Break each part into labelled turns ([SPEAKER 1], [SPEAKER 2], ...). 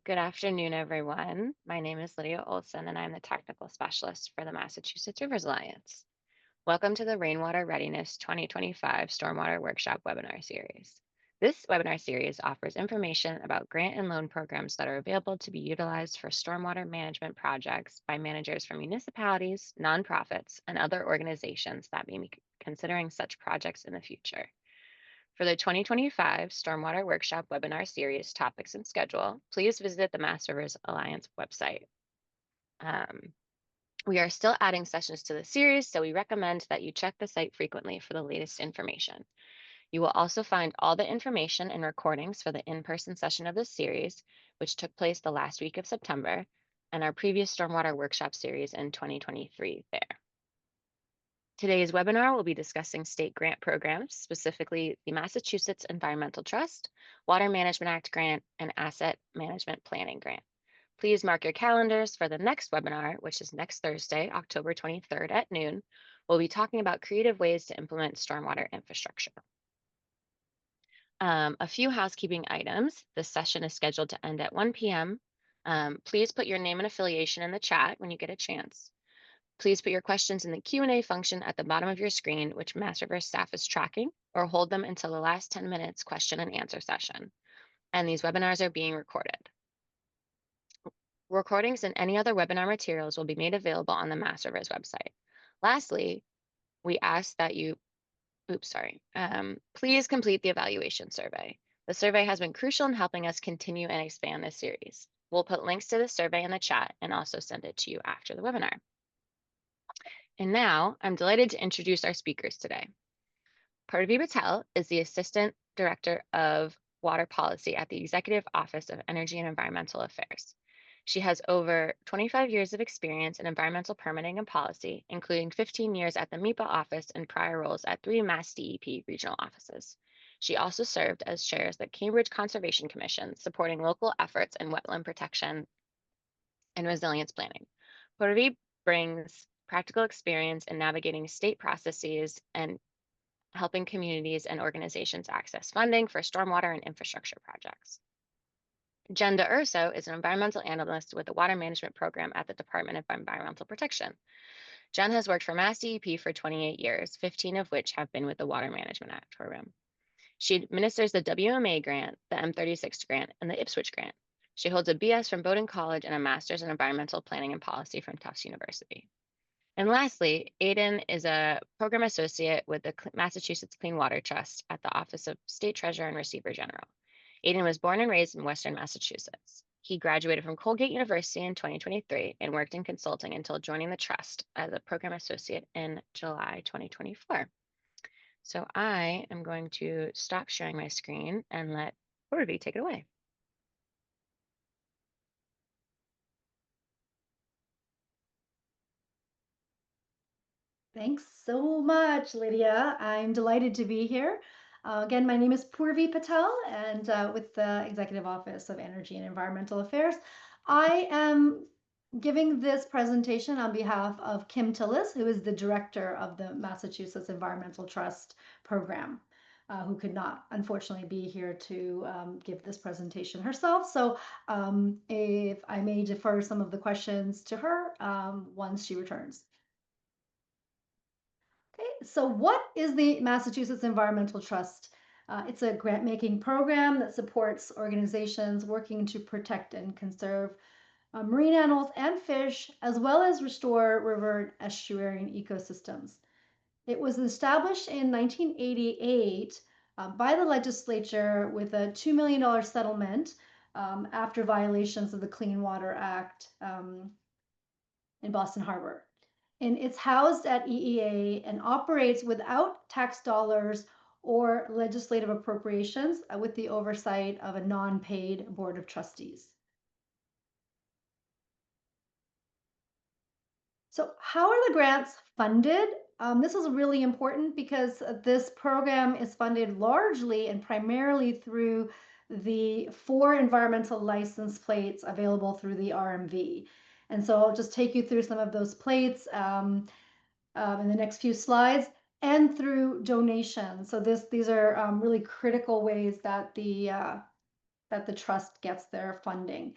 [SPEAKER 1] Good afternoon, everyone. My name is Lydia Olson, and I'm the technical specialist for the Massachusetts Rivers Alliance. Welcome to the Rainwater Readiness 2025 Stormwater Workshop webinar series. This webinar series offers information about grant and loan programs that are available to be utilized for stormwater management projects by managers from municipalities, nonprofits, and other organizations that may be considering such projects in the future. For the 2025 Stormwater Workshop webinar series topics and schedule, please visit the Mass Rivers Alliance website. Um, we are still adding sessions to the series, so we recommend that you check the site frequently for the latest information. You will also find all the information and recordings for the in-person session of this series, which took place the last week of September, and our previous Stormwater Workshop series in 2023 there. Today's webinar will be discussing state grant programs, specifically the Massachusetts Environmental Trust, Water Management Act grant, and Asset Management Planning grant. Please mark your calendars for the next webinar, which is next Thursday, October 23rd at noon. We'll be talking about creative ways to implement stormwater infrastructure. A few housekeeping items. This session is scheduled to end at 1 p.m. Please put your name and affiliation in the chat when you get a chance. Please put your questions in the Q&A function at the bottom of your screen, which Mass Rivers staff is tracking, or hold them until the last 10 minutes question and answer session. And these webinars are being recorded. Recordings and any other webinar materials will be made available on the Mass Rivers website. Lastly, we ask that you, please complete the evaluation survey. The survey has been crucial in helping us continue and expand this series. We'll put links to the survey in the chat and also send it to you after the webinar. And now I'm delighted to introduce our speakers today. Purvi Patel is the Assistant Director of Water Policy at the Executive Office of Energy and Environmental Affairs. She has over 25 years of experience in environmental permitting and policy, including 15 years at the MEPA office and prior roles at 3 Mass DEP regional offices. She also served as chairs the Cambridge Conservation Commission, supporting local efforts in wetland protection and resilience planning. Purvi brings practical experience in navigating state processes and helping communities and organizations access funding for stormwater and infrastructure projects. Jen Urso is an environmental analyst with the Water Management Program at the Department of Environmental Protection. Jen has worked for Mass DEP for 28 years, 15 of which have been with the Water Management Act program. She administers the WMA grant, the M36 grant, and the Ipswich grant. She holds a BS from Bowdoin College and a master's in environmental planning and policy from Tufts University. And lastly, Aiden is a program associate with the Massachusetts Clean Water Trust at the Office of State Treasurer and Receiver General. Aiden was born and raised in Western Massachusetts. He graduated from Colgate University in 2023 and worked in consulting until joining the trust as a program associate in July 2024. So I am going to stop sharing my screen and let Purvi take it away.
[SPEAKER 2] Thanks so much, Lydia. I'm delighted to be here. Again, my name is Purvi Patel, and with the Executive Office of Energy and Environmental Affairs. I am giving this presentation on behalf of Kim Tillis, who is the director of the Massachusetts Environmental Trust program, who could not, unfortunately, be here to give this presentation herself. So if I may defer some of the questions to her once she returns. Okay, so what is the Massachusetts Environmental Trust? It's a grant-making program that supports organizations working to protect and conserve marine animals and fish, as well as restore river and estuarine ecosystems. It was established in 1988 by the legislature with a $2 million settlement after violations of the Clean Water Act in Boston Harbor. And it's housed at EEA and operates without tax dollars or legislative appropriations with the oversight of a non-paid board of trustees. So how are the grants funded? This is really important because this program is funded largely and primarily through the 4 environmental license plates available through the RMV. And so I'll just take you through some of those plates in the next few slides, and through donations. So these are really critical ways that the that the trust gets their funding.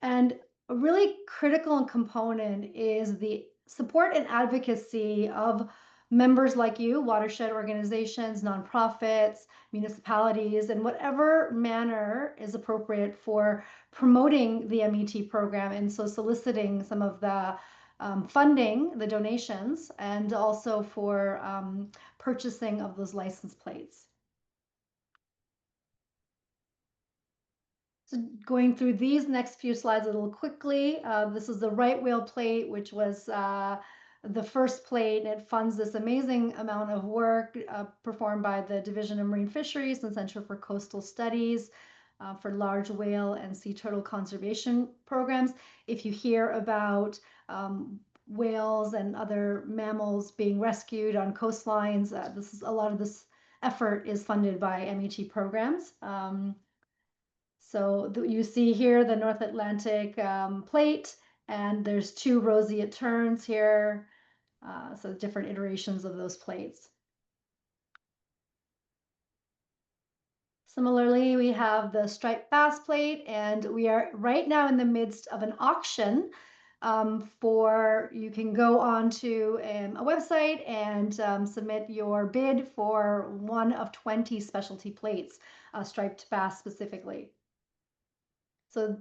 [SPEAKER 2] And a really critical component is the support and advocacy of members like you, watershed organizations, nonprofits, municipalities, in whatever manner is appropriate for promoting the MET program. And so soliciting some of the funding, the donations, and also for purchasing of those license plates. So going through these next few slides a little quickly, this is the right whale plate, which was the first plate. It funds this amazing amount of work performed by the Division of Marine Fisheries and Center for Coastal Studies for large whale and sea turtle conservation programs. If you hear about whales and other mammals being rescued on coastlines, a lot of this effort is funded by MET programs. So you see here the North Atlantic plate, and there's two roseate terns here, so different iterations of those plates. Similarly, we have the striped bass plate, and we are right now in the midst of an auction you can go onto a website and submit your bid for one of 20 specialty plates, striped bass specifically. So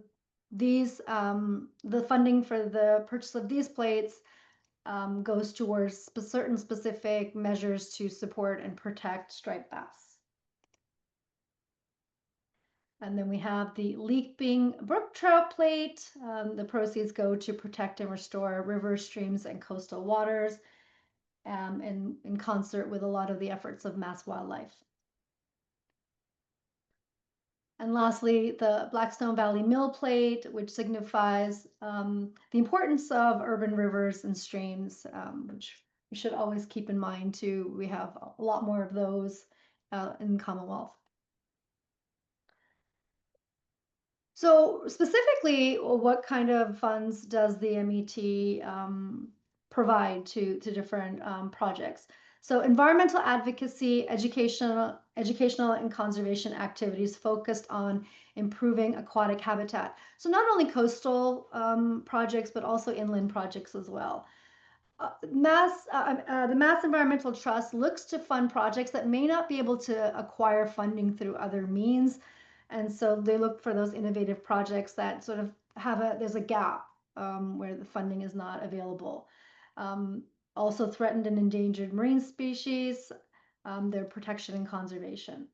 [SPEAKER 2] these, the funding for the purchase of these plates goes towards certain specific measures to support and protect striped bass. And then we have the Leaping Brook Trout plate. The proceeds go to protect and restore rivers, streams, and coastal waters, in concert with a lot of the efforts of Mass Wildlife. And lastly, the Blackstone Valley Mill plate, which signifies the importance of urban rivers and streams, which we should always keep in mind too. We have a lot more of those in the Commonwealth. So specifically, what kind of funds does the MET provide to different projects? So environmental advocacy, educational and conservation activities focused on improving aquatic habitat. So not only coastal projects, but also inland projects as well. The Mass Environmental Trust looks to fund projects that may not be able to acquire funding through other means. And so they look for those innovative projects that sort of there's a gap where the funding is not available. Also threatened and endangered marine species, their protection and conservation.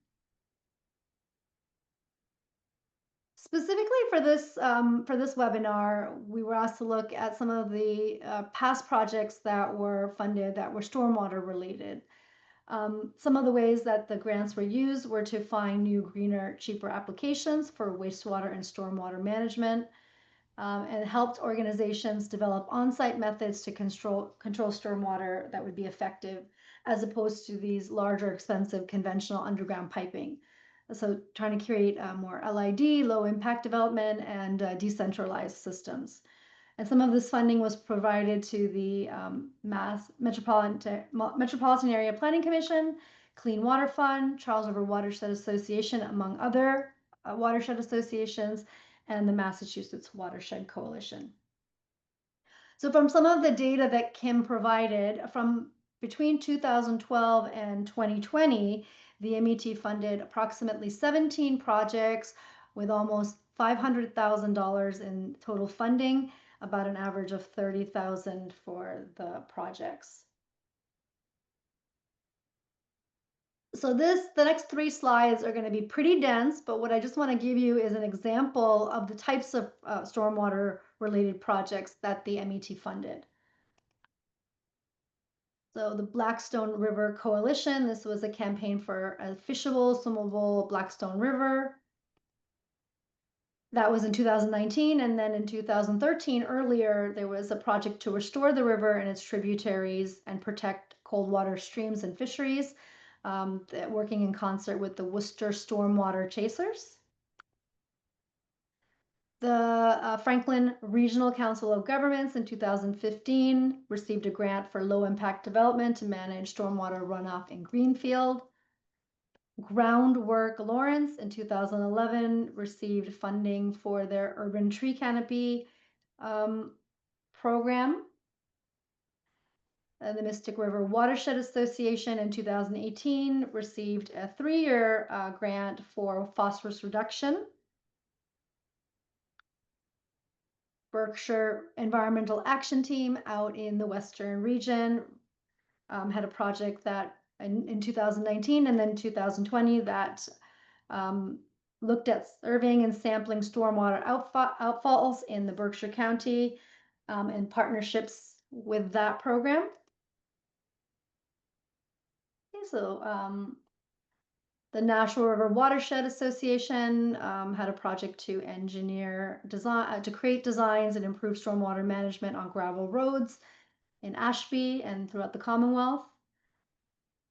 [SPEAKER 2] Specifically for this webinar, we were asked to look at some of the past projects that were funded that were stormwater related. Some of the ways that the grants were used were to find new, greener, cheaper applications for wastewater and stormwater management, and helped organizations develop on-site methods to control stormwater that would be effective, as opposed to these larger, expensive, conventional underground piping. So trying to create more LID, low impact development, and decentralized systems. And some of this funding was provided to the Metropolitan Area Planning Commission, Clean Water Fund, Charles River Watershed Association, among other watershed associations, and the Massachusetts Watershed Coalition. So from some of the data that Kim provided, from between 2012 and 2020, the MET funded approximately 17 projects with almost $500,000 in total funding, about an average of $30,000 for the projects. So the next three slides are going to be pretty dense, but what I just want to give you is an example of the types of stormwater related projects that the MET funded. So the Blackstone River Coalition, this was a campaign for a fishable, swimmable Blackstone River. That was in 2019, and then in 2013, earlier, there was a project to restore the river and its tributaries and protect cold water streams and fisheries, working in concert with the Worcester Stormwater Chasers. The Franklin Regional Council of Governments in 2015 received a grant for low impact development to manage stormwater runoff in Greenfield. Groundwork Lawrence in 2011 received funding for their urban tree canopy um, program. The Mystic River Watershed Association in 2018 received a 3-year grant for phosphorus reduction. Berkshire Environmental Action Team out in the Western region had a project that in 2019 and then 2020 that looked at surveying and sampling stormwater outfalls in the Berkshire County and partnerships with that program. Okay, so the National River Watershed Association had a project to engineer design to create designs and improve stormwater management on gravel roads in Ashby and throughout the Commonwealth.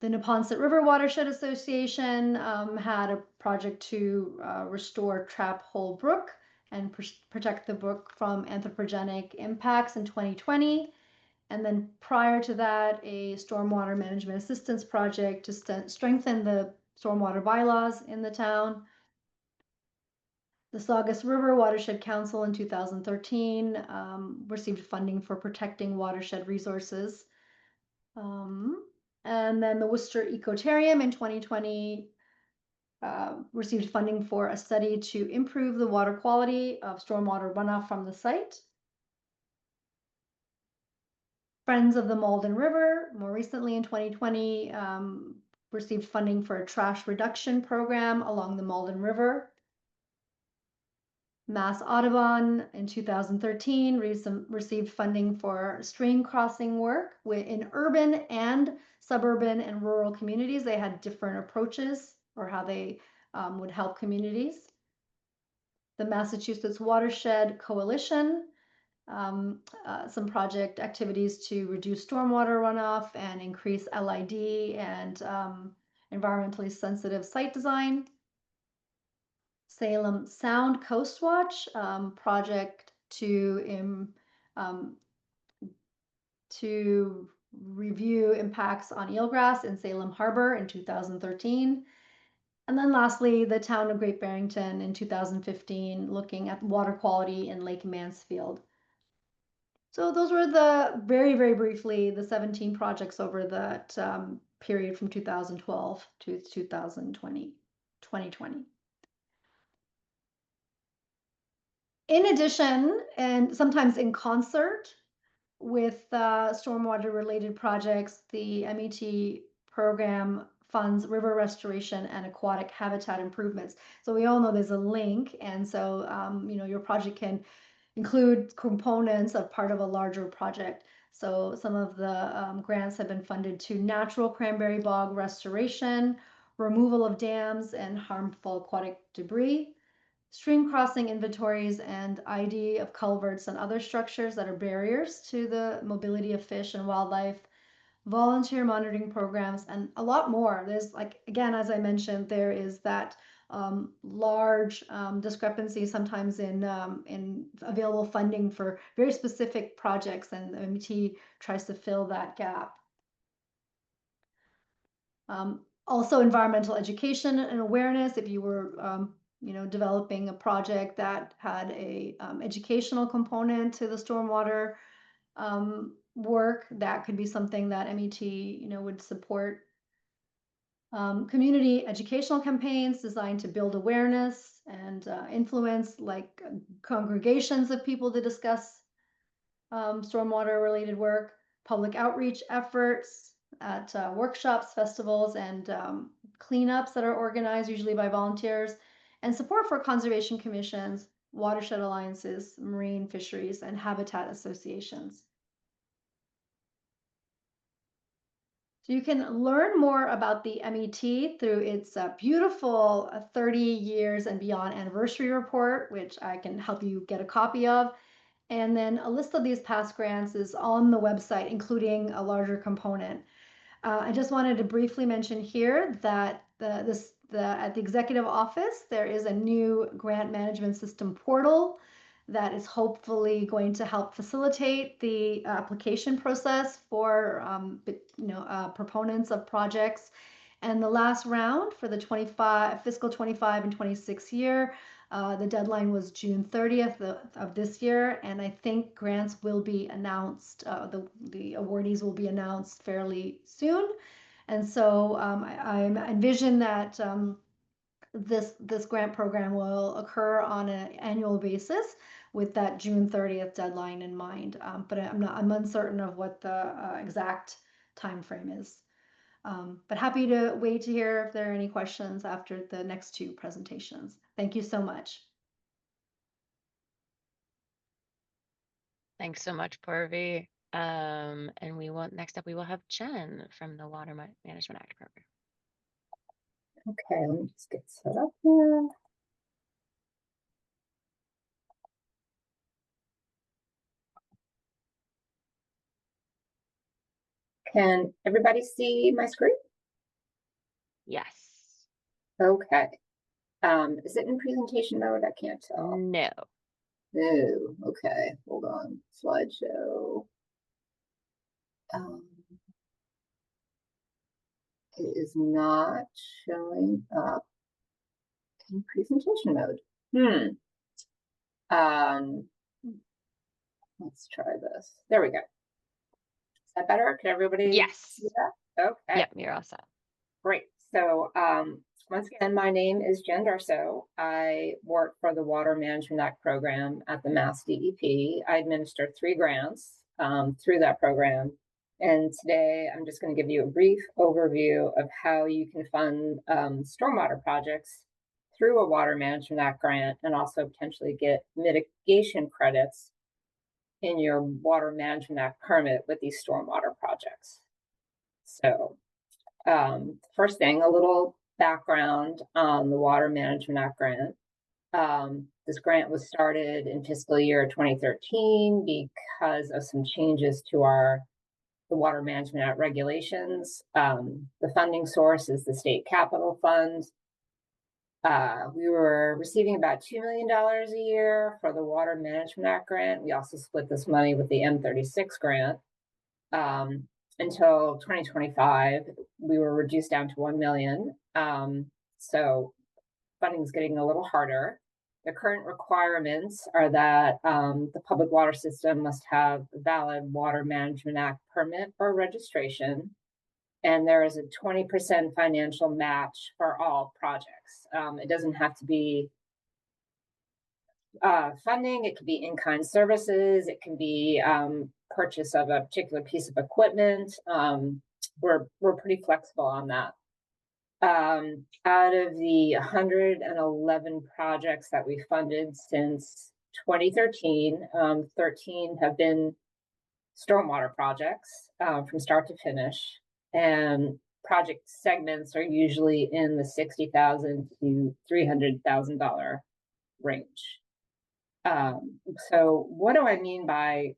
[SPEAKER 2] The Neponset River Watershed Association had a project to restore Trap Hole Brook and protect the brook from anthropogenic impacts in 2020. And then prior to that, a stormwater management assistance project to strengthen the stormwater bylaws in the town. The Saugus River Watershed Council in 2013 received funding for protecting watershed resources. And then the Worcester Ecotarium in 2020 received funding for a study to improve the water quality of stormwater runoff from the site. Friends of the Malden River, more recently in 2020, received funding for a trash reduction program along the Malden River. Mass Audubon in 2013 received funding for stream crossing work in urban and suburban and rural communities. They had different approaches or how they would help communities. The Massachusetts Watershed Coalition, some project activities to reduce stormwater runoff and increase LID and environmentally sensitive site design. Salem Sound Coast Watch project to review impacts on eelgrass in Salem Harbor in 2013. And then lastly, the town of Great Barrington in 2015, looking at water quality in Lake Mansfield. So those were very, very briefly, the 17 projects over that period from 2012 to 2020. In addition, and sometimes in concert with stormwater related projects, the MET program funds river restoration and aquatic habitat improvements. So we all know there's a link, and so your project can include components of part of a larger project. So some of the grants have been funded to natural cranberry bog restoration, removal of dams and harmful aquatic debris, stream crossing inventories and ID of culverts and other structures that are barriers to the mobility of fish and wildlife, volunteer monitoring programs, and a lot more. There's again, as I mentioned, there is that large discrepancy sometimes in available funding for very specific projects, and the MT tries to fill that gap. Also, environmental education and awareness. If you were developing a project that had a educational component to the stormwater work, that could be something that MET would support. Community educational campaigns designed to build awareness and influence congregations of people to discuss stormwater related work, public outreach efforts at workshops, festivals, and cleanups that are organized usually by volunteers, and support for conservation commissions, watershed alliances, marine fisheries, and habitat associations. So you can learn more about the MET through its beautiful 30 years and beyond anniversary report, which I can help you get a copy of. And then a list of these past grants is on the website, including a larger component. I just wanted to briefly mention here that at the executive office, there is a new grant management system portal that is hopefully going to help facilitate the application process for proponents of projects. And the last round for the fiscal 25 and 26 year, the deadline was June 30th of this year, and I think grants will be announced. The awardees will be announced fairly soon, and so I envision that this grant program will occur on an annual basis with that June 30th deadline in mind. But I'm uncertain of what the exact time frame is. But happy to wait to hear if there are any questions after the next two presentations. Thank you so much.
[SPEAKER 1] Thanks so much, Purvi. And next up, we will have Jen from the Water Management Act program.
[SPEAKER 3] Okay, let me just get set up here. Can everybody see my screen?
[SPEAKER 1] Yes.
[SPEAKER 3] Okay. Is it in presentation mode? I can't tell.
[SPEAKER 1] No.
[SPEAKER 3] No. Okay, hold on. Slideshow. It is not showing up in presentation mode. Let's try this. There we go. Is that better? Can everybody
[SPEAKER 1] Yes.
[SPEAKER 3] see that? Okay.
[SPEAKER 1] Yep, you're all set.
[SPEAKER 3] Great. So once again, my name is Jen Darso. I work for the Water Management Act program at the Mass DEP. I administer 3 grants through that program. And today I'm just going to give you a brief overview of how you can fund stormwater projects through a Water Management Act grant and also potentially get mitigation credits in your Water Management Act permit with these stormwater projects. So first thing, a little background on the Water Management Act grant. This grant was started in fiscal year 2013 because of some changes to the Water Management Act regulations. The funding source is the state capital fund. We were receiving about $2 million a year for the Water Management Act grant. We also split this money with the M36 grant. Until 2025, we were reduced down to 1 million. So funding is getting a little harder. The current requirements are that the public water system must have a valid Water Management Act permit or registration, and there is a 20% financial match for all projects. It doesn't have to be funding, it could be in-kind services, it can be purchase of a particular piece of equipment. We're pretty flexible on that. Out of the 111 projects that we funded since 2013, 13 have been stormwater projects from start to finish, and project segments are usually in the $60,000 to $300,000 range. So what do I mean by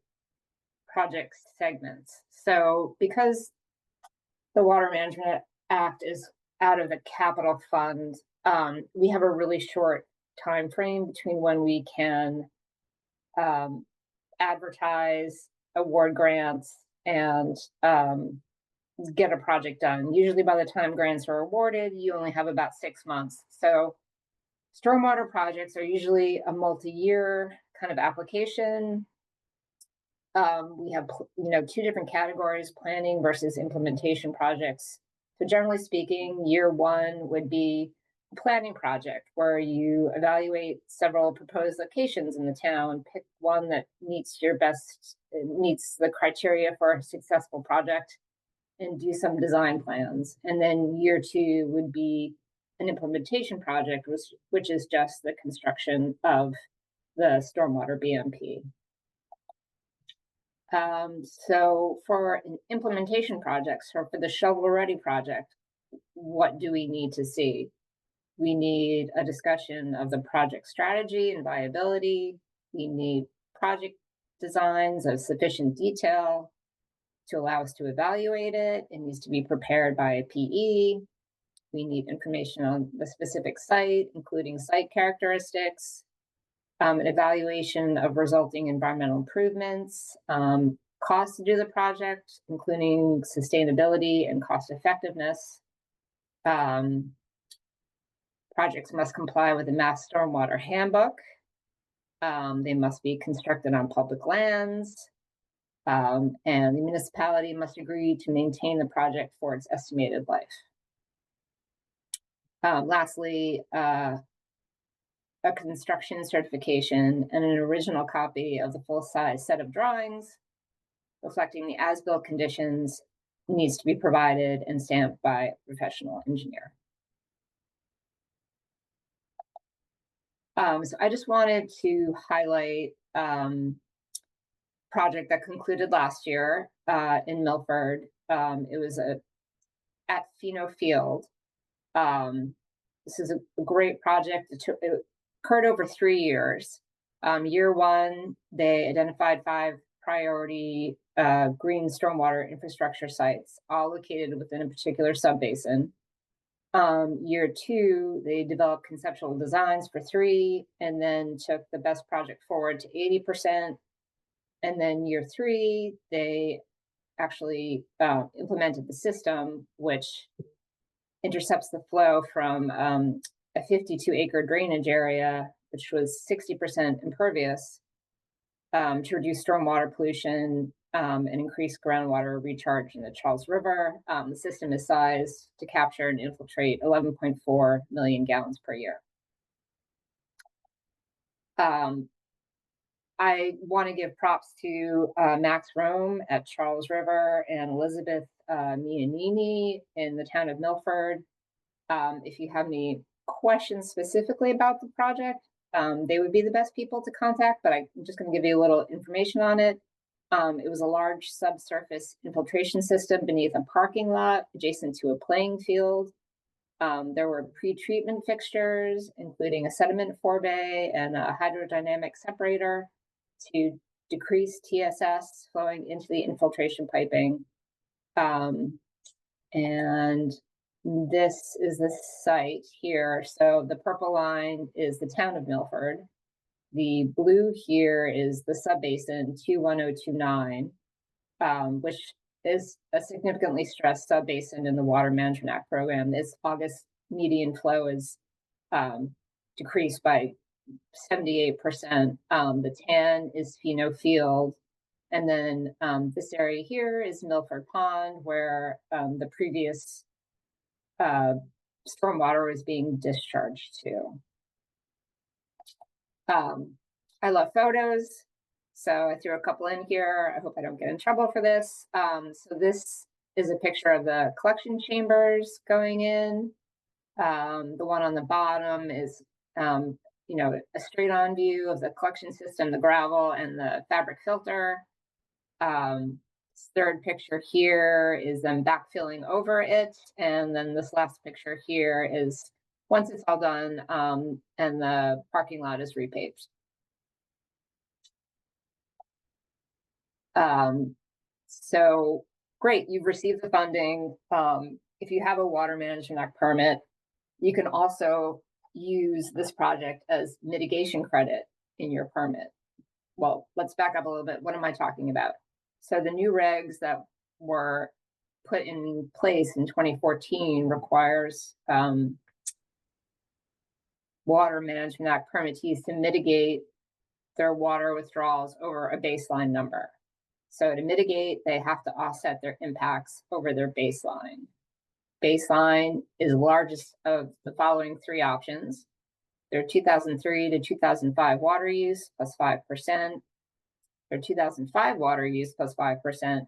[SPEAKER 3] project segments? So because the Water Management Act is out of the capital fund, we have a really short time frame between when we can advertise, award grants, and get a project done. Usually by the time grants are awarded, you only have about 6 months. So stormwater projects are usually a multi-year kind of application. We have, 2 different categories: planning versus implementation projects. So generally speaking, year 1 would be a planning project where you evaluate several proposed locations in the town, pick one that meets the criteria for a successful project, and do some design plans. And then year 2 would be an implementation project, which is just the construction of the stormwater BMP. So for an implementation project, or for the shovel-ready project, what do we need to see? We need a discussion of the project strategy and viability. We need project designs of sufficient detail to allow us to evaluate it. It needs to be prepared by a PE. We need information on the specific site, including site characteristics, an evaluation of resulting environmental improvements, costs to do the project, including sustainability and cost effectiveness, Projects must comply with the Mass Stormwater Handbook. They must be constructed on public lands. And the municipality must agree to maintain the project for its estimated life. Lastly, a construction certification and an original copy of the full-size set of drawings reflecting the as-built conditions needs to be provided and stamped by a professional engineer. So I just wanted to highlight project that concluded last year in Milford. It was at Pheno Field. This is a great project. It occurred over 3 years. Year one, they identified 5 priority green stormwater infrastructure sites, all located within a particular subbasin. Year two, they developed conceptual designs for 3, and then took the best project forward to 80%. And then year 3, they actually implemented the system, which intercepts the flow from a 52-acre drainage area, which was 60% impervious, to reduce stormwater pollution and increase groundwater recharge in the Charles River. The system is sized to capture and infiltrate 11.4 million gallons per year. I want to give props to Max Rome at Charles River and Elizabeth Mianini in the town of Milford. If you have any questions specifically about the project, they would be the best people to contact, but I'm just going to give you a little information on it. It was a large subsurface infiltration system beneath a parking lot adjacent to a playing field. There were pre-treatment fixtures, including a sediment forebay and a hydrodynamic separator to decrease TSS flowing into the infiltration piping. And this is the site here. So the purple line is the town of Milford. The blue here is the subbasin 21029, which is a significantly stressed subbasin in the Water Management Act program. This August median flow is decreased by 78%. The tan is Pheno Field. And then this area here is Milford Pond, where the previous stormwater was being discharged to. I love photos, so I threw a couple in here. I hope I don't get in trouble for this. So this is a picture of the collection chambers going in. The one on the bottom is, you know, a straight-on view of the collection system, the gravel, and the fabric filter. This third picture here is them backfilling over it, and then this last picture here is once it's all done and the parking lot is repaved. So great, you've received the funding. If you have a Water Management Act permit, you can also use this project as mitigation credit in your permit. Well, let's back up a little bit. What am I talking about? So the new regs that were put in place in 2014 requires Water Management Act permittees to mitigate their water withdrawals over a baseline number. So to mitigate, they have to offset their impacts over their baseline. Baseline is the largest of the following 3 options. Their 2003 to 2005 water use plus 5%, their 2005 water use plus 5%,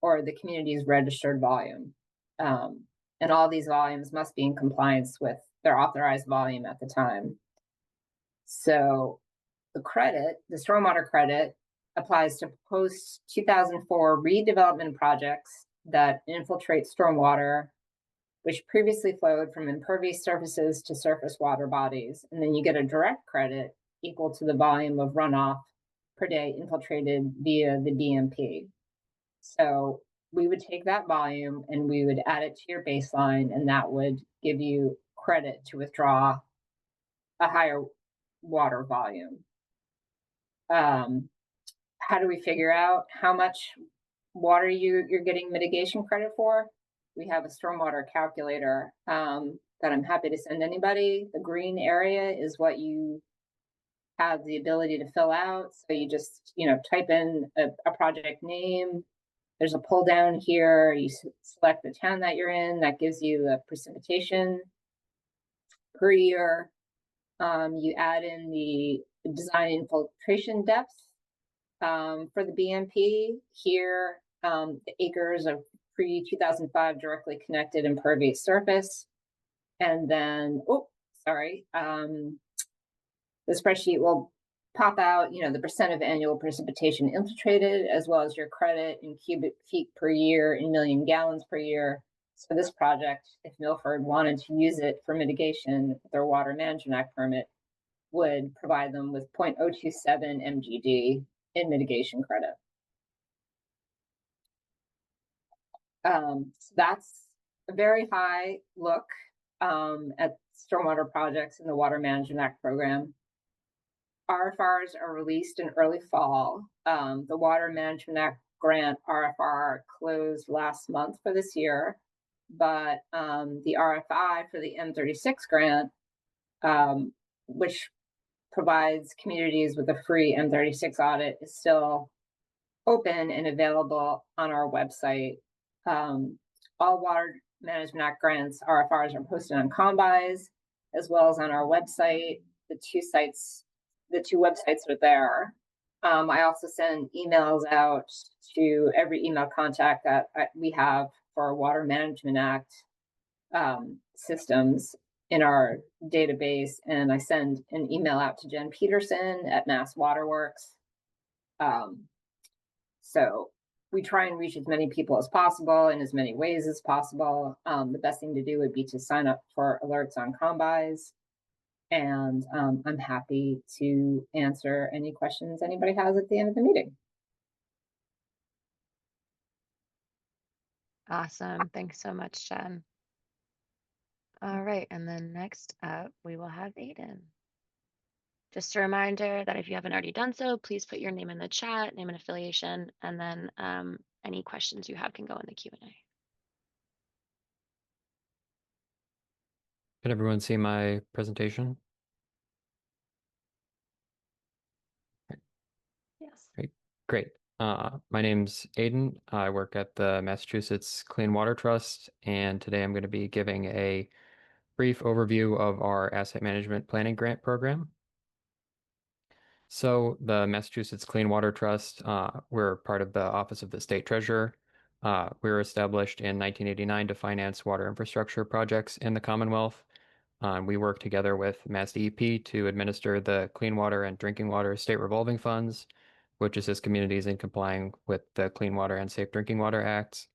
[SPEAKER 3] or the community's registered volume. And all these volumes must be in compliance with their authorized volume at the time. So the credit, the stormwater credit, applies to post-2004 redevelopment projects that infiltrate stormwater, which previously flowed from impervious surfaces to surface water bodies. And then you get a direct credit equal to the volume of runoff per day infiltrated via the BMP. So we would take that volume and we would add it to your baseline, and that would give you credit to withdraw a higher water volume. How do we figure out how much water you're getting mitigation credit for? we have a stormwater calculator that I'm happy to send anybody. The green area is what you have the ability to fill out. So you just, type in a project name. There's a pull down here. You select the town that you're in. That gives you the precipitation per year. You add in the design infiltration depth for the BMP. Here, the acres of pre-2005 directly connected impervious surface. And then, the spreadsheet will pop out, the percent of annual precipitation infiltrated, as well as your credit in cubic feet per year, in million gallons per year. So this project, if Milford wanted to use it for mitigation, their Water Management Act permit would provide them with 0.027 MGD in mitigation credit. So that's a very high look at stormwater projects in the Water Management Act program. RFRs are released in early fall. The Water Management Act grant RFR closed last month for this year, but the RFI for the M36 grant, which provides communities with a free M36 audit, is still open and available on our website. All Water Management Act grants RFRs are posted on Combis as well as on our website. The two websites are there. I also send emails out to every email contact that we have for Water Management Act systems in our database, and I send an email out to Jen Peterson at Mass Waterworks. So we try and reach as many people as possible in as many ways as possible. The best thing to do would be to sign up for alerts on Combis. And I'm happy to answer any questions anybody has at the end of the meeting.
[SPEAKER 1] Awesome. Thanks so much, Jen. All right, and then next up, we will have Aiden. Just a reminder that if you haven't already done so, please put your name in the chat, name and affiliation, and then any questions you have can go in the Q&A.
[SPEAKER 4] Can everyone see my presentation?
[SPEAKER 2] Yes.
[SPEAKER 4] Great. My name's Aiden. I work at the Massachusetts Clean Water Trust, and today I'm going to be giving a brief overview of our asset management planning grant program. So the Massachusetts Clean Water Trust, we're part of the Office of the State Treasurer. We were established in 1989 to finance water infrastructure projects in the Commonwealth. We work together with Mass DEP to administer the Clean Water and Drinking Water State Revolving Funds, which assist communities in complying with the Clean Water and Safe Drinking Water Acts.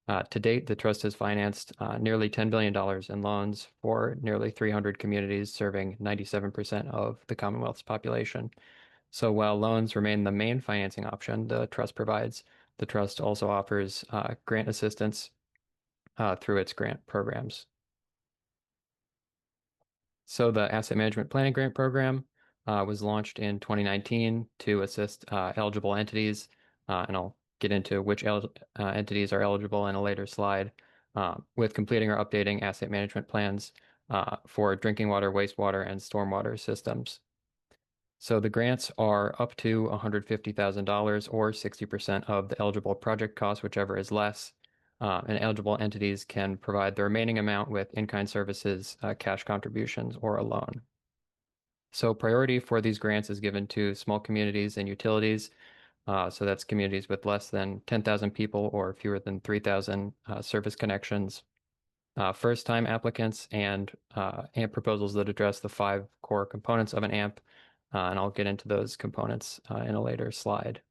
[SPEAKER 4] To date, the trust has financed nearly $10 billion in loans for nearly 300 communities, serving 97% of the Commonwealth's population. So while loans remain the main financing option the trust provides, the trust also offers grant assistance through its grant programs. So the Asset Management Planning Grant Program was launched in 2019 to assist eligible entities, and I'll get into which entities are eligible in a later slide, with completing or updating asset management plans for drinking water, wastewater, and stormwater systems. So the grants are up to $150,000 or 60% of the eligible project cost, whichever is less. And eligible entities can provide the remaining amount with in-kind services, cash contributions, or a loan. So priority for these grants is given to small communities and utilities. So that's communities with less than 10,000 people or fewer than 3,000 service connections. First-time applicants and AMP proposals that address the 5 core components of an AMP. And I'll get into those components in a later slide.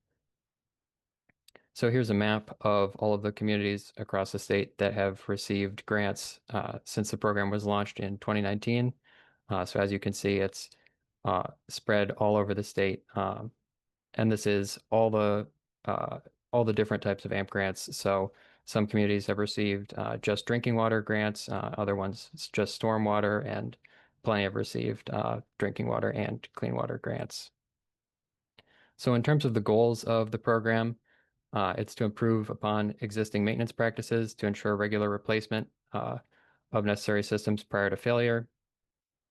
[SPEAKER 4] So here's a map of all of the communities across the state that have received grants since the program was launched in 2019. So as you can see, it's spread all over the state. And this is all the different types of AMP grants. So some communities have received just drinking water grants, other ones it's just stormwater, and plenty have received drinking water and clean water grants. So in terms of the goals of the program, It's to improve upon existing maintenance practices to ensure regular replacement of necessary systems prior to failure.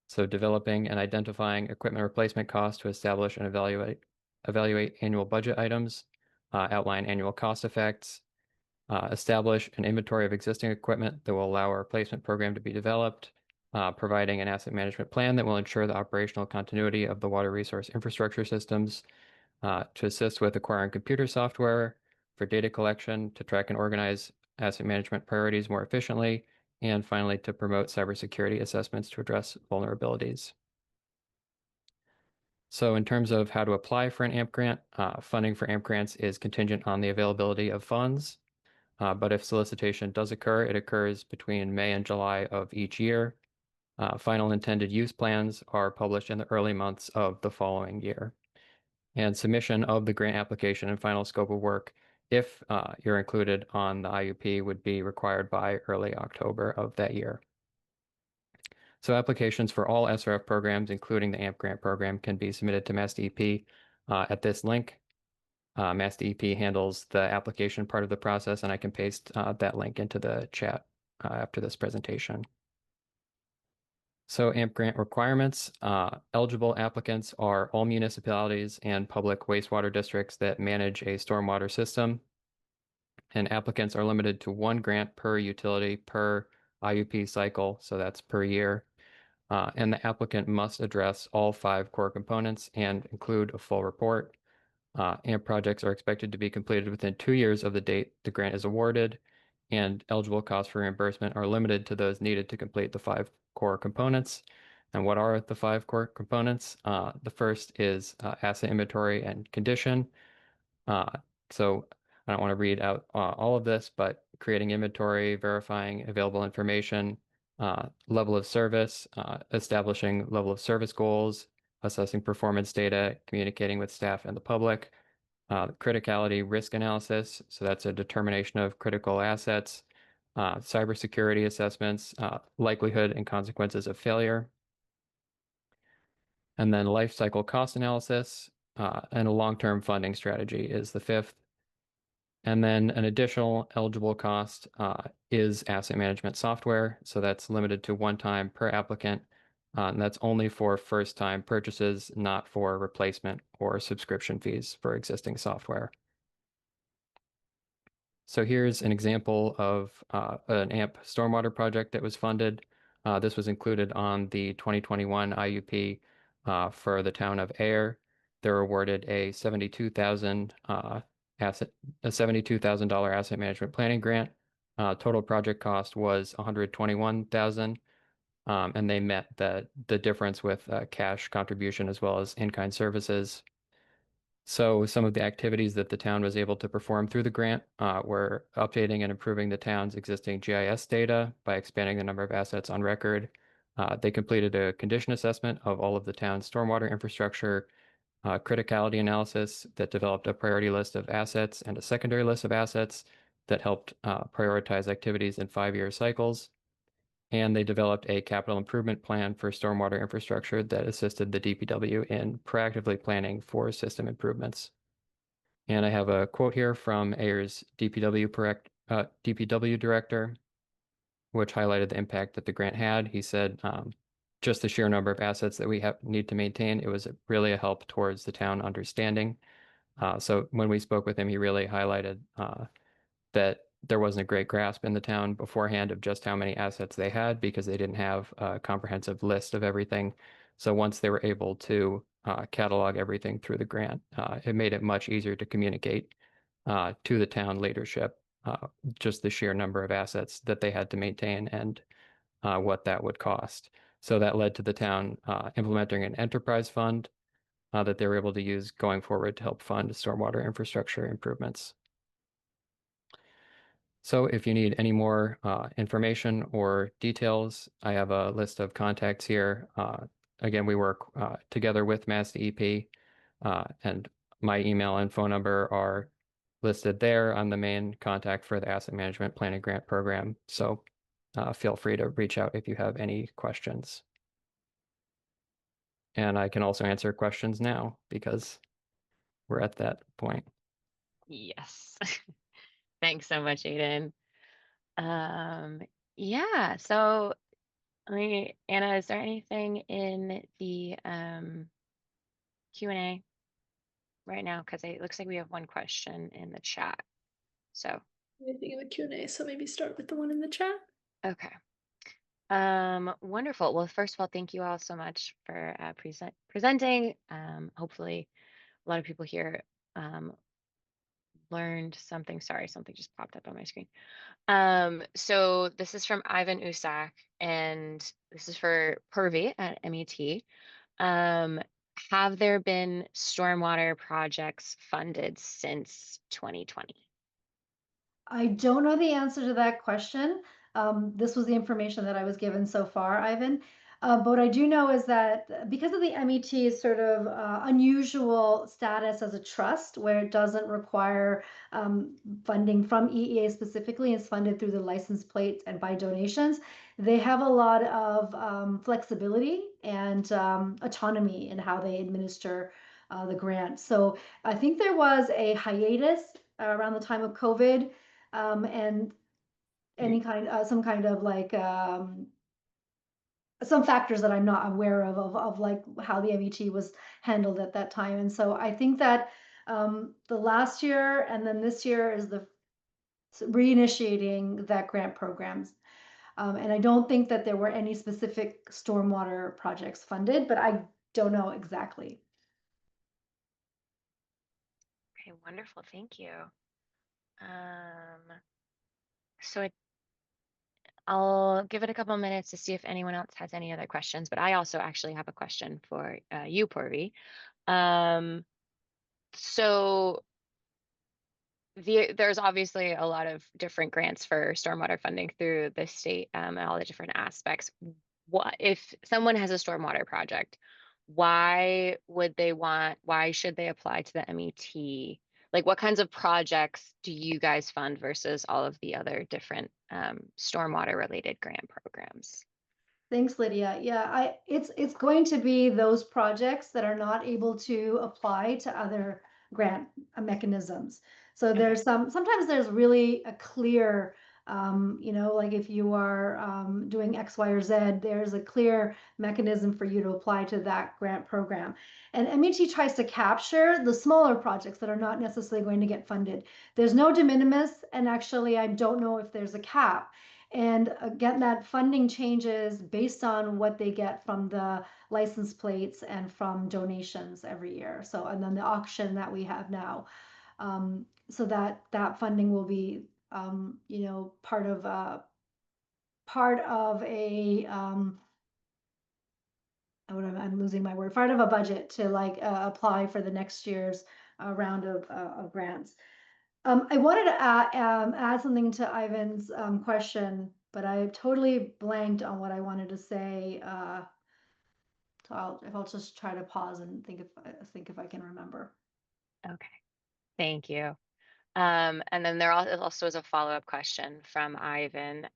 [SPEAKER 4] So developing and identifying equipment replacement costs to establish and evaluate annual budget items, outline annual cost effects, establish an inventory of existing equipment that will allow a replacement program to be developed, providing an asset management plan that will ensure the operational continuity of the water resource infrastructure systems, to assist with acquiring computer software for data collection, to track and organize asset management priorities more efficiently, and finally, to promote cybersecurity assessments to address vulnerabilities. So in terms of how to apply for an AMP grant, funding for AMP grants is contingent on the availability of funds. But if solicitation does occur, it occurs between May and July of each year. Final intended use plans are published in the early months of the following year. And submission of the grant application and final scope of work, if you're included on the IUP, would be required by early October of that year. So applications for all SRF programs, including the AMP grant program, can be submitted to MassDEP at this link. MassDEP handles the application part of the process, and I can paste that link into the chat after this presentation. So AMP grant requirements, eligible applicants are all municipalities and public wastewater districts that manage a stormwater system. And applicants are limited to one grant per utility per IUP cycle, so that's per year. And the applicant must address all 5 core components and include a full report. AMP projects are expected to be completed within 2 years of the date the grant is awarded, and eligible costs for reimbursement are limited to those needed to complete the 5 core components. And what are the 5 core components? The first is asset inventory and condition. So I don't want to read out all of this, but creating inventory, verifying available information, level of service, establishing level of service goals, assessing performance data, communicating with staff and the public, criticality risk analysis. So that's a determination of critical assets, cybersecurity assessments, likelihood and consequences of failure. And then life cycle cost analysis, and a long-term funding strategy is the 5th. And then an additional eligible cost is asset management software. So that's limited to 1 time per applicant. And that's only for first-time purchases, not for replacement or subscription fees for existing software. So here's an example of an AMP stormwater project that was funded. This was included on the 2021 IUP for the town of Ayer. They're awarded a $72,000 asset management planning grant. Total project cost was $121,000, and they met the difference with cash contribution as well as in-kind services. So some of the activities that the town was able to perform through the grant were updating and improving the town's existing GIS data by expanding the number of assets on record. They completed a condition assessment of all of the town's stormwater infrastructure, criticality analysis that developed a priority list of assets and a secondary list of assets that helped prioritize activities in 5-year cycles. And they developed a capital improvement plan for stormwater infrastructure that assisted the DPW in proactively planning for system improvements. And I have a quote here from Ayer's DPW director, which highlighted the impact that the grant had. He said, just the sheer number of assets that we need to maintain, it was really a help towards the town understanding. So when we spoke with him, he really highlighted that there wasn't a great grasp in the town beforehand of just how many assets they had because they didn't have a comprehensive list of everything. So once they were able to catalog everything through the grant, it made it much easier to communicate to the town leadership just the sheer number of assets that they had to maintain and what that would cost. So that led to the town implementing an enterprise fund that they were able to use going forward to help fund stormwater infrastructure improvements. So if you need any more information or details, I have a list of contacts here. Again, we work together with MassDEP, and my email and phone number are listed there. I'm the main contact for the Asset Management Planning Grant Program. So feel free to reach out if you have any questions. And I can also answer questions now because we're at that point.
[SPEAKER 1] Yes. Thanks so much, Aiden. Yeah, so Anna, is there anything in the Q&A right now? Because it looks like we have one question in the chat. So,
[SPEAKER 5] Anything in the Q&A, so maybe start with the one in the chat.
[SPEAKER 1] okay. Wonderful. Well, first of all, thank you all so much for presenting. Hopefully a lot of people here learned something. Sorry, something just popped up on my screen. So this is from Ivan Usak, and this is for Purvi at MET. Have there been stormwater projects funded since 2020?
[SPEAKER 2] I don't know the answer to that question. This was the information that I was given so far, Ivan. But what I do know is that because of the MET's sort of unusual status as a trust, where it doesn't require funding from EEA specifically, it's funded through the license plate and by donations, they have a lot of flexibility and autonomy in how they administer the grant. So I think there was a hiatus around the time of COVID, and some kind of like some factors that I'm not aware of like how the MET was handled at that time. And so I think that the last year and then this year is the reinitiating that grant programs. And I don't think that there were any specific stormwater projects funded, but I don't know exactly.
[SPEAKER 1] Okay, wonderful. Thank you. So I'll give it a couple minutes to see if anyone else has any other questions, but I also actually have a question for you, Purvi. So there's obviously a lot of different grants for stormwater funding through the state, and all the different aspects. What if someone has a stormwater project? Why should they apply to the MET? Like, what kinds of projects do you guys fund versus all of the other different stormwater related grant programs?
[SPEAKER 2] Thanks, Lydia. Yeah, it's going to be those projects that are not able to apply to other grant mechanisms. So
[SPEAKER 1] Okay.
[SPEAKER 2] there's sometimes there's really a clear, like if you are doing X, Y, or Z, there's a clear mechanism for you to apply to that grant program. And MET tries to capture the smaller projects that are not necessarily going to get funded. There's no de minimis, and actually, I don't know if there's a cap. And again, that funding changes based on what they get from the license plates and from donations every year. So, and then the auction that we have now. So that funding will be, part of a I'm losing my word, part of a budget to like apply for the next year's round of grants. I wanted to add something to Ivan's question, but I totally blanked on what I wanted to say. So I'll just try to pause and think if I can remember.
[SPEAKER 1] Okay, thank you. And then there also is a follow-up question from Ivan.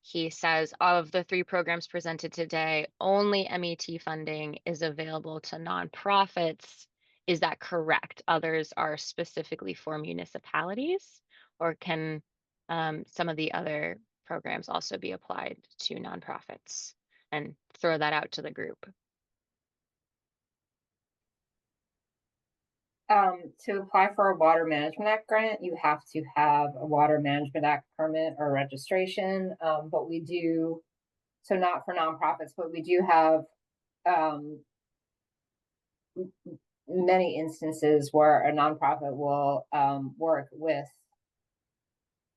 [SPEAKER 1] He says, of the 3 programs presented today, only MET funding is available to nonprofits. Is that correct? Others are specifically for municipalities, or can some of the other programs also be applied to nonprofits? And throw that out to the group.
[SPEAKER 3] To apply for a Water Management Act grant, you have to have a Water Management Act permit or registration. But we do, so not for nonprofits, but we do have many instances where a nonprofit will work with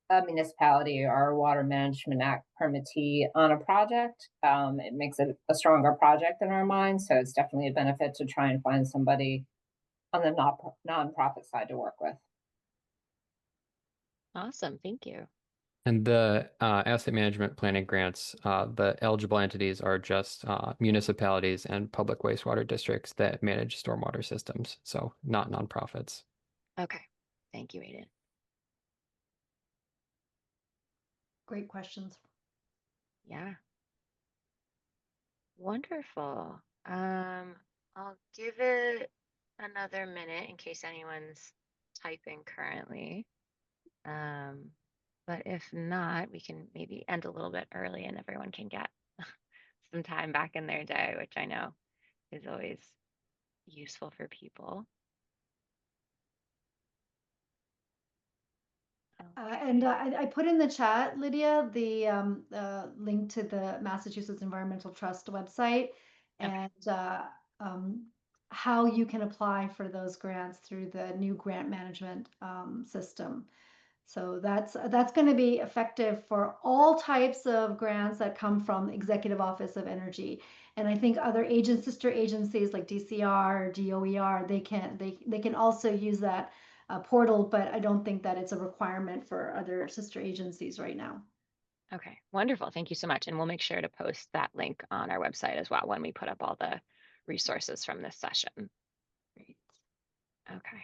[SPEAKER 3] a municipality or a Water Management Act permittee on a project. It makes it a stronger project in our mind. So it's definitely a benefit to try and find somebody on the nonprofit side to work with.
[SPEAKER 1] Awesome, thank you.
[SPEAKER 4] And the asset management planning grants, the eligible entities are just municipalities and public wastewater districts that manage stormwater systems, so not nonprofits.
[SPEAKER 1] Okay, thank you, Aiden.
[SPEAKER 2] Great questions.
[SPEAKER 1] Yeah. Wonderful. I'll give it another minute in case anyone's typing currently. But if not, we can maybe end a little bit early and everyone can get some time back in their day, which I know is always useful for people.
[SPEAKER 2] And I put in the chat, Lydia, the link to the Massachusetts Environmental Trust website and how you can apply for those grants through the new grant management system. So that's going to be effective for all types of grants that come from the Executive Office of Energy. And I think other sister agencies like DCR, DOER, they can also use that portal, but I don't think that it's a requirement for other sister agencies right now.
[SPEAKER 1] Okay, wonderful. Thank you so much. And we'll make sure to post that link on our website as well when we put up all the resources from this session. Great. Okay.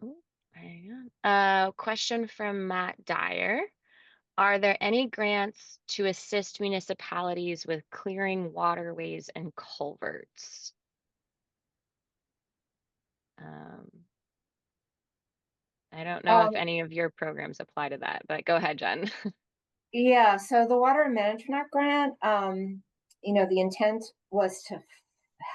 [SPEAKER 1] Oh, hang on. Question from Matt Dyer. Are there any grants to assist municipalities with clearing waterways and culverts? I don't know if any of your programs apply to that, but go ahead, Jen.
[SPEAKER 3] Yeah, so the Water Management Act grant, the intent was to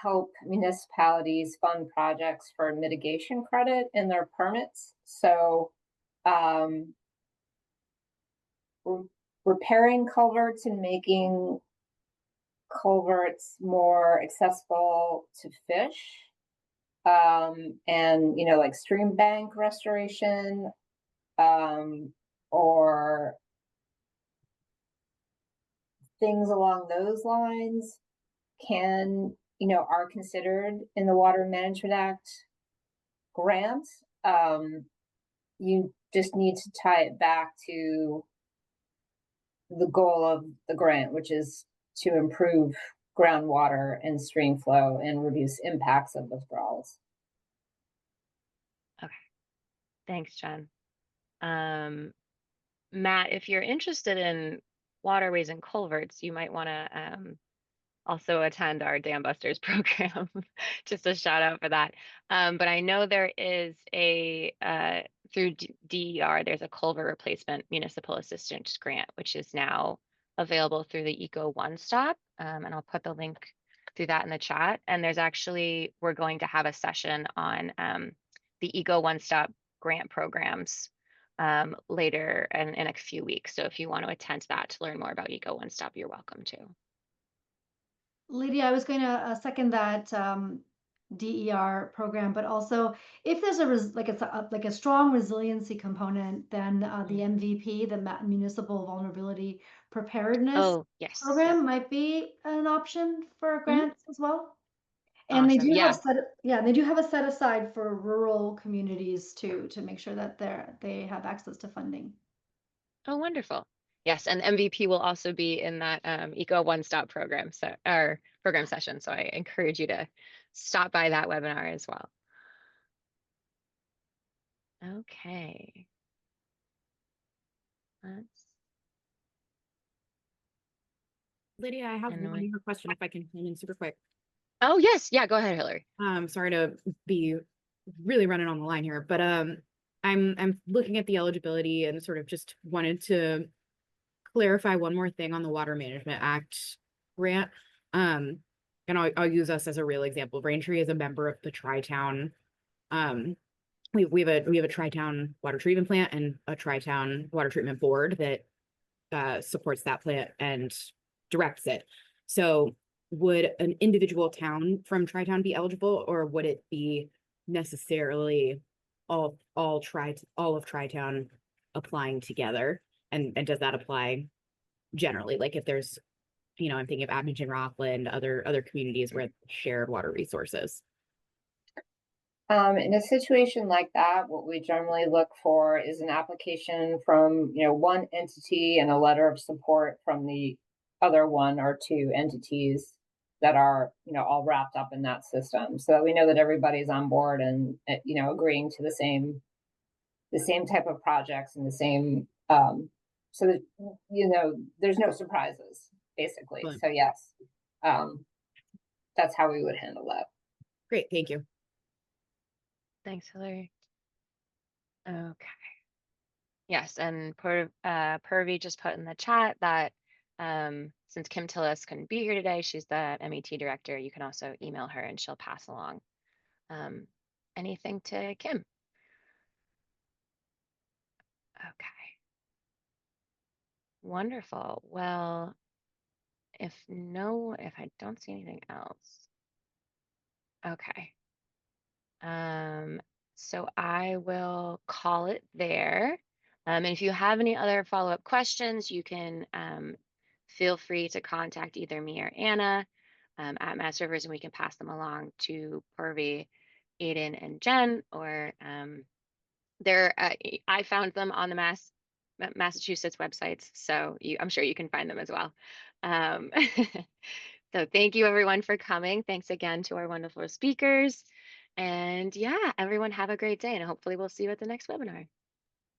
[SPEAKER 3] help municipalities fund projects for mitigation credit in their permits. So repairing culverts and making culverts more accessible to fish, and like stream bank restoration, or things along those lines are considered in the Water Management Act grant. You just need to tie it back to the goal of the grant, which is to improve groundwater and stream flow and reduce impacts of withdrawals.
[SPEAKER 1] Okay, thanks, Jen. Matt, if you're interested in waterways and culverts, you might want to also attend our Dam Busters program. Just a shout out for that. But I know there is through DER, there's a culvert replacement municipal assistance grant, which is now available through the Eco One Stop. And I'll put the link through that in the chat. And we're going to have a session on the Eco One Stop grant programs later in a few weeks. So if you want to attend that to learn more about Eco One Stop, you're welcome to.
[SPEAKER 2] Lydia, I was going to second that DER program, but also if there's a strong resiliency component, then the MVP, the Municipal Vulnerability Preparedness program might be an option for grants as well. And
[SPEAKER 1] awesome.
[SPEAKER 2] they do have a set aside for rural communities too, to make sure that they have access to funding.
[SPEAKER 1] Oh, wonderful. Yes, and MVP will also be in that Eco One Stop program, our program session. So I encourage you to stop by that webinar as well. Okay.
[SPEAKER 6] Lydia, I have one more question if I can come in super quick.
[SPEAKER 1] Oh, yes. Yeah, go ahead, Hillary.
[SPEAKER 6] Sorry to be really running on the line here, but I'm looking at the eligibility and sort of just wanted to clarify one more thing on the Water Management Act grant. And I'll use us as a real example. Braintree is a member of the Tri-Town. We have a Tri-Town water treatment plant and a Tri-Town water treatment board that supports that plant and directs it. So would an individual town from Tri-Town be eligible, or would it be necessarily all of Tri-Town applying together? And does that apply generally? Like if there's, I'm thinking of Abington, Rockland, other communities where shared water resources.
[SPEAKER 3] In a situation like that, what we generally look for is an application from, one entity and a letter of support from the other one or two entities that are, all wrapped up in that system, so that we know that everybody's on board and, agreeing to the same type of projects and the same, so that, there's no surprises, basically. Right. So yes, that's how we would handle that.
[SPEAKER 6] Great, thank you.
[SPEAKER 1] Thanks, Hillary. Okay. Yes, and Purvi just put in the chat that since Kim Tillis couldn't be here today, she's the MET director. You can also email her and she'll pass along anything to Kim. Okay. Wonderful. Well, if I don't see anything else. Okay. So I will call it there. And if you have any other follow-up questions, you can feel free to contact either me or Anna at Mass Rivers, and we can pass them along to Purvi, Aiden, and Jen. Or I found them on the Massachusetts websites, so I'm sure you can find them as well. So thank you everyone for coming. Thanks again to our wonderful speakers. And yeah, everyone have a great day, and hopefully we'll see you at the next webinar.